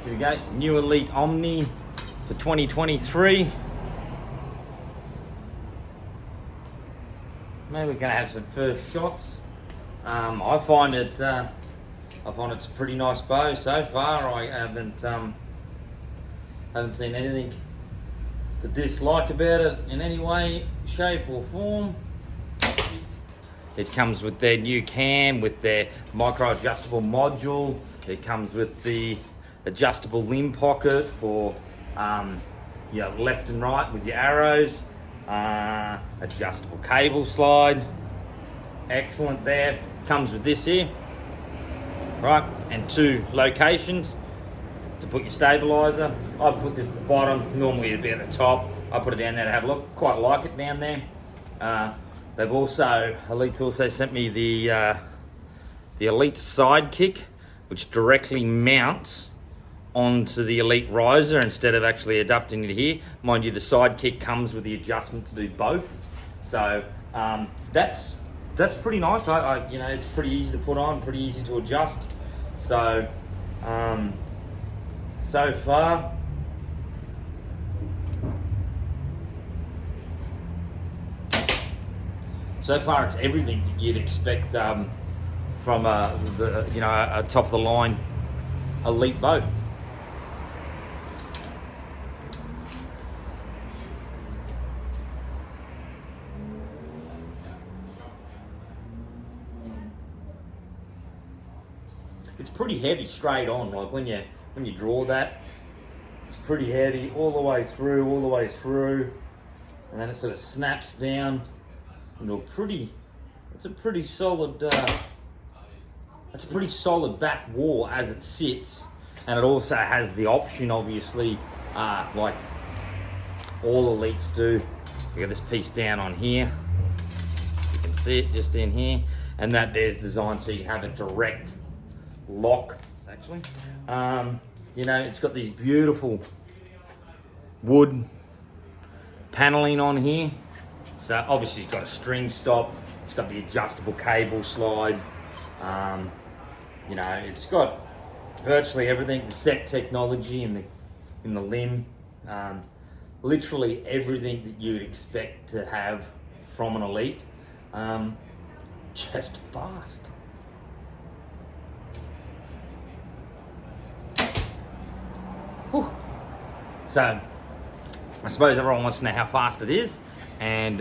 Here we go, new Elite Omni for 2023. Maybe we're gonna have some first shots. I find it's a pretty nice bow so far. I haven't seen anything to dislike about it in any way, shape or form. It comes with their new cam, with their micro adjustable module. It comes with the adjustable limb pocket for your left and right with your arrows. Adjustable cable slide. Excellent there. Comes with this here. Right, and 2 locations to put your stabilizer. I put this at the bottom, normally it'd be at the top. I put it down there to have a look. Quite like it down there. Elite's also sent me the Elite Sidekick, which directly mounts onto the Elite riser instead of actually adapting it here. Mind you, the Sidekick comes with the adjustment to do both. So that's pretty nice. You know, it's pretty easy to put on, pretty easy to adjust. So so far, it's everything that you'd expect from a top of the line Elite boat. It's pretty heavy straight on. Like when you draw that, it's pretty heavy all the way through, and then it sort of snaps down into it's a pretty solid back war as it sits. And it also has the option, obviously, like all Elites do. We got this piece down on here, you can see it just in here, and that there's designed so you have a direct lock actually. You know, it's got these beautiful wood paneling on here. So obviously it's got a string stop, it's got the adjustable cable slide. You know, it's got virtually everything, the set technology in the limb. Literally everything that you'd expect to have from an Elite. Just fast. Whew. So I suppose everyone wants to know how fast it is, and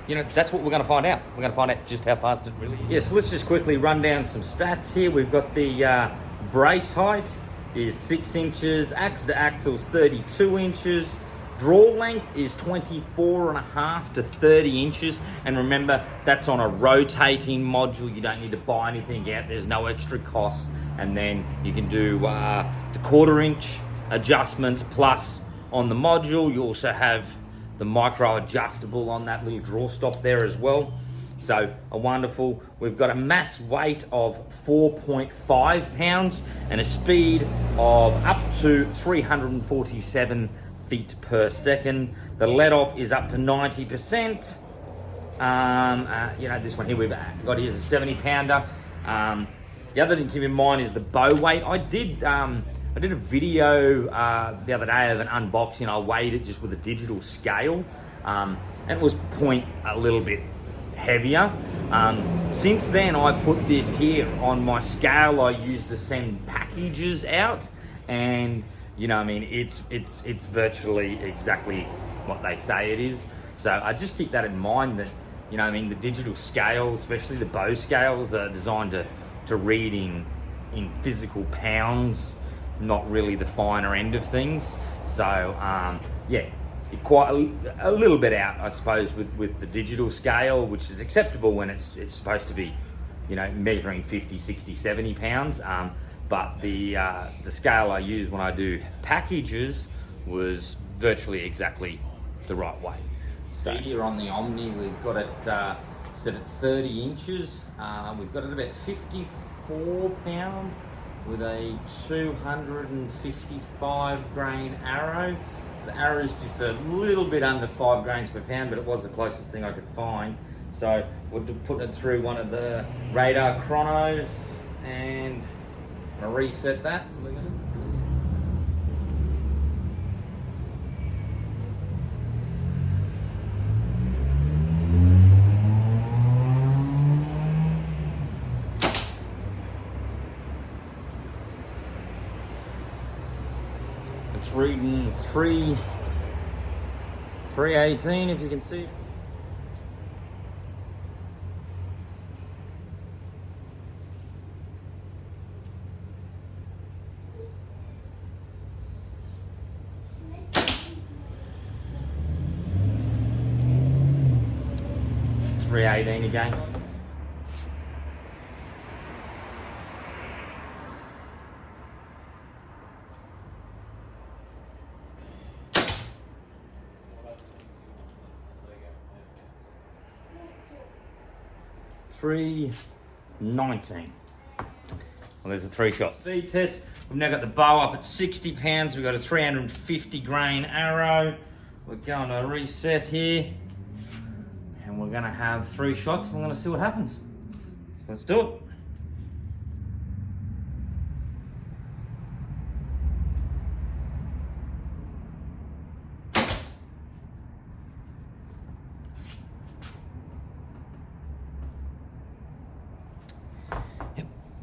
you know, that's what we're going to find out. We're going to find out just how fast it really is. Yeah, so let's just quickly run down some stats here. We've got the brace height is 6 inches, axle to axle is 32 inches, draw length is 24.5 to 30 inches, and remember, that's on a rotating module. You don't need to buy anything out, there's no extra costs, and then you can do the 1/4 inch adjustments plus on the module. You also have the micro adjustable on that little draw stop there as well. So a wonderful. We've got a mass weight of 4.5 pounds and a speed of up to 347 feet per second. The let off is up to 90%. You know, this one here we've got here is a 70 pounder. The other thing to keep in mind is the bow weight. I did a video the other day of an unboxing. I weighed it just with a digital scale, and it was a little bit heavier. Since then, I put this here on my scale I use to send packages out, and you know, I mean, it's virtually exactly what they say it is. So I just keep that in mind, that, you know, I mean, the digital scale, especially the bow scales, are designed to read in physical pounds, not really the finer end of things. So yeah, quite a little bit out, I suppose, with the digital scale, which is acceptable when it's supposed to be, you know, measuring 50, 60, 70 pounds. But the scale I use when I do packages was virtually exactly the right way. So here on the Omni, we've got it set at 30 inches. We've got it about 54 pound with a 255 grain arrow. So the arrow is just a little bit under 5 grains per pound, but it was the closest thing I could find. So we're putting it through one of the radar chronos, and I'm gonna reset that. It's reading 318 if you can see. It's 318 again. $319. Well, there's the 3 shot speed test. We've now got the bow up at 60 pounds. We've got a 350 grain arrow. We're going to reset here, and we're going to have 3 shots. We're going to see what happens. Let's do it.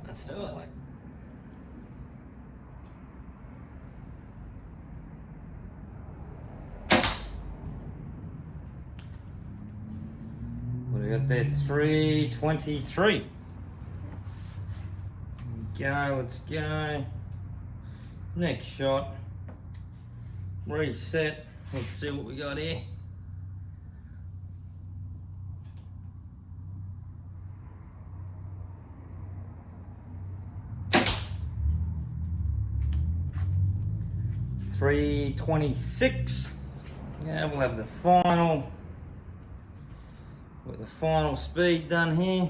Let's do it. What do we got there? 323. Go, let's go. Next shot. Reset. Let's see what we got here. $326. Yeah, we'll have the final speed done here.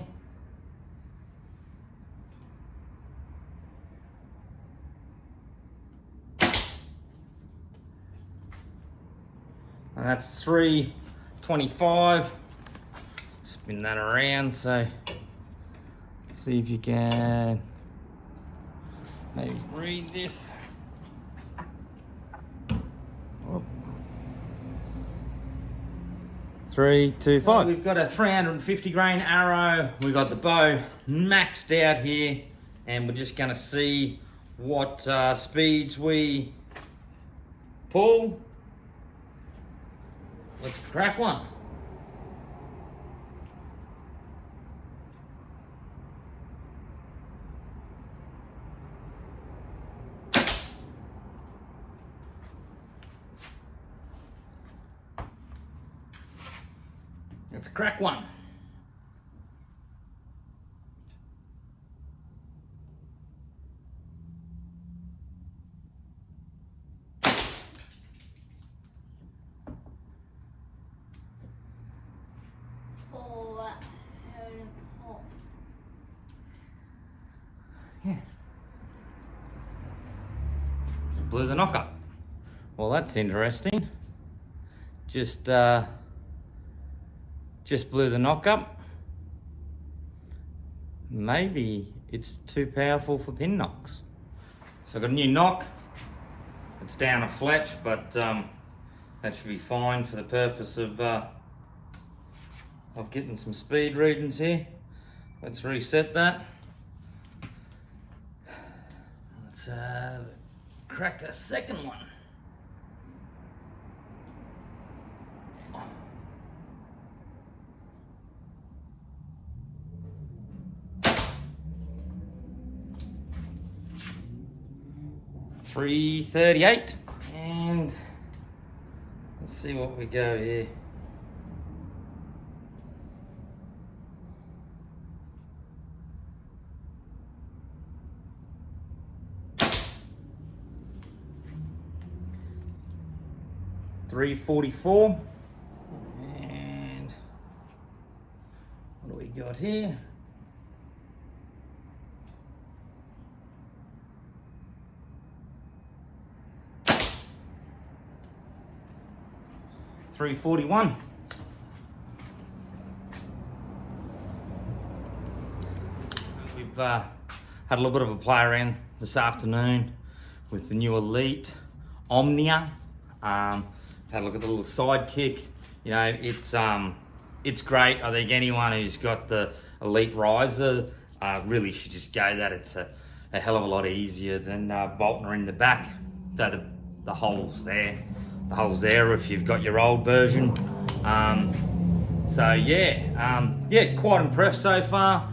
And that's 325. Spin that around, so see if you can maybe read this. 325. We've got a 350 grain arrow. We've got the bow maxed out here, and we're just going to see what speeds we pull. Let's crack one. Let's crack one. Yeah. Just blew the knock up. Well, that's interesting. Just blew the knock up. Maybe it's too powerful for pin knocks. So I've got a new knock. It's down a fletch, but that should be fine for the purpose of getting some speed readings here. Let's reset that. Let's crack a second one. $338, and let's see what we go here. $344, and what do we got here? $341. We've had a little bit of a play around this afternoon with the new Elite Omnia. Had a look at the little sidekick. You know, it's great. I think anyone who's got the Elite riser really should just go that. It's a hell of a lot easier than bolting her in the back. So the holes there. The holes there if you've got your old version. So yeah, quite impressed so far.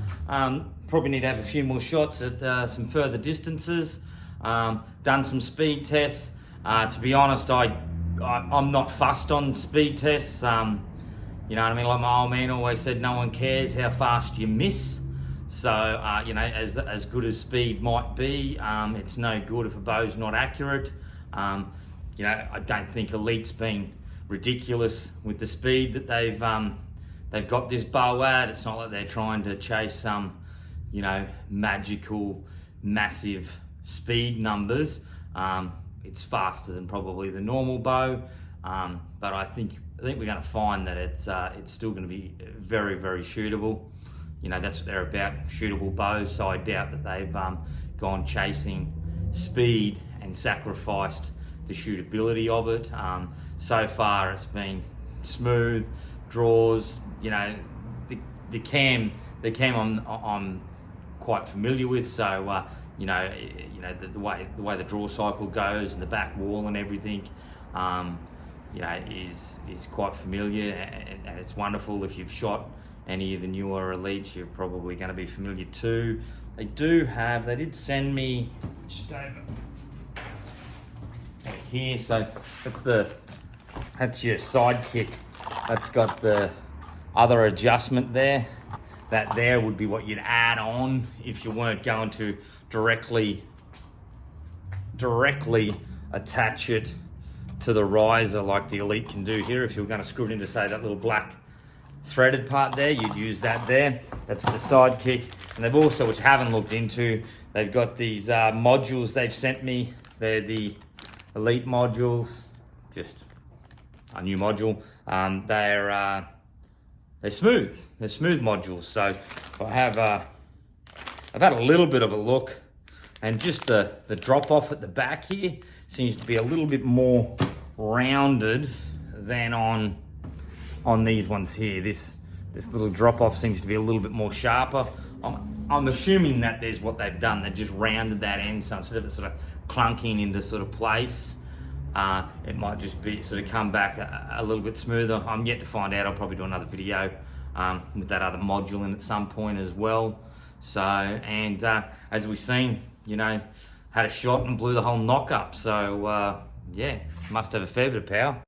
Probably need to have a few more shots at some further distances. Done some speed tests. To be honest, I'm not fussed on speed tests. You know what I mean? Like my old man always said, no one cares how fast you miss. So, you know, as good as speed might be, it's no good if a bow's not accurate. You know, I don't think Elite's been ridiculous with the speed that they've got this bow at. It's not like they're trying to chase some, you know, magical, massive speed numbers. It's faster than probably the normal bow, but I think we're going to find that it's still going to be very, very shootable. You know, that's what they're about, shootable bows. So I doubt that they've gone chasing speed and sacrificed the shootability of it. So far, it's been smooth draws. You know, the cam I'm quite familiar with. So you know the way the draw cycle goes and the back wall and everything, you know, is quite familiar, and it's wonderful. If you've shot any of the newer Elites, you're probably going to be familiar too. They did send me just over here, so that's your sidekick. That's got the other adjustment there. That there would be what you'd add on if you weren't going to directly attach it to the riser like the Elite can do here. If you were going to screw it into, say, that little black threaded part there, you'd use that there. That's for the sidekick. And they've also, which I haven't looked into, they've got these modules they've sent me. They're the Elite modules, just a new module. They're smooth. They're smooth modules. So I've had a little bit of a look, and just the drop off at the back here seems to be a little bit more rounded than on these ones here. This little drop off seems to be a little bit more sharper. I'm assuming that there's what they've done. They've just rounded that end, so instead of it sort of clunking into sort of place, it might just be sort of come back a little bit smoother. I'm yet to find out. I'll probably do another video with that other module in at some point as well. So, and as we've seen, you know, had a shot and blew the whole knock up. So yeah, must have a fair bit of power.